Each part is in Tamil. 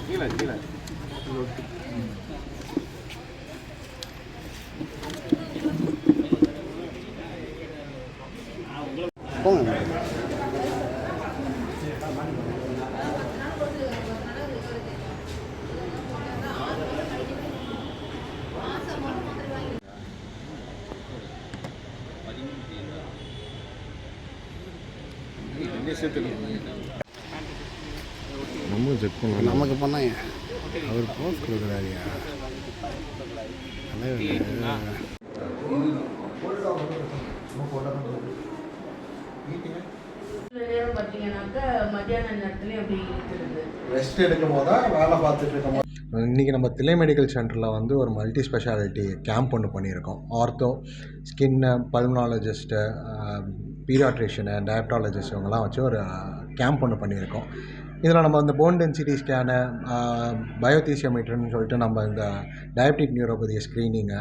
கீழே கீழே போங்க. நம்ம செக் பண்ணலாம். நமக்கு பண்ணாங்க அவர் போஸ் கொடுக்குறாருயா. ரெஸ்ட் எடுக்கும் போதா வேலை பார்த்துட்டு இருக்கும் போது. இன்றைக்கி நம்ம தில்லை மெடிக்கல் சென்டரில் வந்து ஒரு மல்டி ஸ்பெஷாலிட்டி கேம்ப் ஒன்று பண்ணியிருக்கோம். ஆர்த்தோ, ஸ்கின்னு, பல்மனாலஜிஸ்ட்டு, பீடியாட்ரிஷியனு, டயப்டாலஜிஸ்ட் இவங்கெல்லாம் வச்சு ஒரு கேம்ப் ஒன்று பண்ணியிருக்கோம். இதில் நம்ம இந்த போன் டென்சிட்டி ஸ்கேனு, பயோதீசியோமீட்டர்னு சொல்லிட்டு நம்ம இந்த டயபெட்டிக் நியூரோபதி ஸ்க்ரீனிங்கு,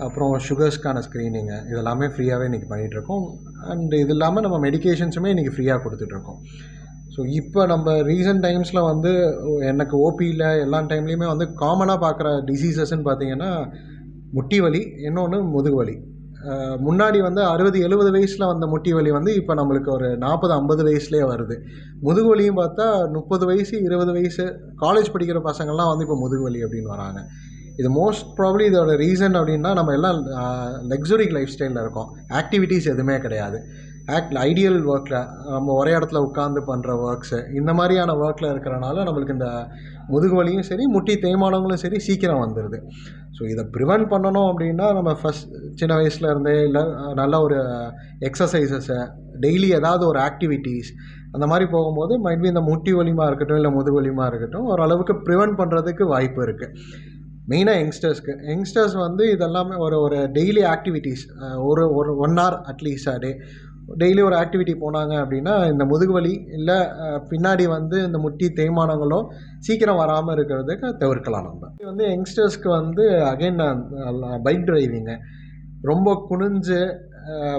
அப்புறம் சுகர்ஸ்க்கான ஸ்க்ரீனிங்கு இதெல்லாமே ஃப்ரீயாகவே இன்றைக்கி பண்ணிகிட்ருக்கோம். அண்ட் இது இல்லாமல் நம்ம மெடிக்கேஷன்ஸுமே இன்றைக்கி ஃப்ரீயாக கொடுத்துட்ருக்கோம். ஸோ இப்போ நம்ம ரீசெண்ட் டைம்ஸில் வந்து எனக்கு ஓபியில் எல்லா டைம்லேயுமே வந்து காமனாக பார்க்குற டிசீசஸ்ன்னு பார்த்திங்கன்னா முட்டி வலி, இன்னொன்று முதுகு வலி. முன்னாடி வந்து 60-70 வயசில் வந்த முட்டி வலி வந்து இப்போ நம்மளுக்கு ஒரு 40-50 வயசுலேயே வருது. முதுகு வலியும் பார்த்தா 30 வயசு 20 வயசு காலேஜ் படிக்கிற பசங்கள்லாம் வந்து இப்போ முதுகு வலி அப்படின்னு வராங்க. இது மோஸ்ட் ப்ராபப்ளி இதோட ரீசன் அப்படின்னா நம்ம எல்லாம் லக்ஸுரி லைஃப் ஸ்டைலில் இருக்கோம். ஆக்டிவிட்டீஸ் எதுவுமே கிடையாது. ஐடியல் ஒர்க்கில் நம்ம ஒரே இடத்துல உட்காந்து பண்ணுற ஒர்க்ஸு இந்த மாதிரியான ஒர்க்கில் இருக்கிறனால நம்மளுக்கு இந்த முதுகு வலியும் சரி முட்டி தேய்மானங்களும் சரி சீக்கிரம் வந்துடுது. ஸோ இதை ப்ரிவென்ட் பண்ணணும் அப்படின்னா நம்ம ஃபஸ்ட் சின்ன வயசில் இருந்தே இல்லை நல்ல ஒரு எக்ஸசைசஸை டெய்லி ஏதாவது ஒரு ஆக்டிவிட்டீஸ் அந்த மாதிரி போகும்போது மைட்பி இந்த முட்டி வலிமா இருக்கட்டும் இல்லை முதுகு வலிமா இருக்கட்டும் ஓரளவுக்கு ப்ரிவென்ட் பண்ணுறதுக்கு வாய்ப்பு இருக்குது. மெயினாக யங்ஸ்டர்ஸ் வந்து இதெல்லாமே ஒரு டெய்லி ஆக்டிவிட்டீஸ் ஒரு 1 hour அட்லீஸ்ட் டே டெய்லி ஒரு ஆக்டிவிட்டி போனாங்க அப்படின்னா இந்த முதுகு வலி இல்லை பின்னாடி வந்து இந்த முட்டி தேய்மானங்களோ சீக்கிரம் வராமல் இருக்கிறதுக்கு தவிர்க்கலாம். நம்ம வந்து யங்ஸ்டர்ஸ்க்கு வந்து அகைன் பைக் டிரைவிங்கு ரொம்ப குனிஞ்சு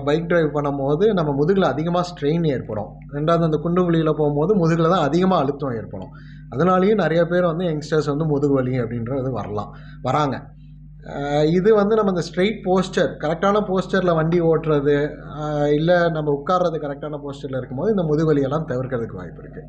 பைக் டிரைவ் பண்ணும்போது நம்ம முதுகில் அதிகமாக ஸ்ட்ரெயின் ஏற்படும். ரெண்டாவது அந்த குண்டு குழியில் போகும்போது முதுகில் தான் அதிகமாக அழுத்தம் ஏற்படும். அதனாலேயும் நிறைய பேர் வந்து யங்ஸ்டர்ஸ் வந்து முதுகு வலி அப்படின்றது வராங்க. இது வந்து நம்ம இந்த ஸ்ட்ரெயிட் போஸ்டர் கரெக்டான போஸ்டரில் வண்டி ஓட்டுறது இல்லை நம்ம உட்கார்றது கரெக்டான போஸ்டரில் இருக்கும்போது இந்த முதுகு வலியெல்லாம் தவிர்க்கிறதுக்கு வாய்ப்பு இருக்குது.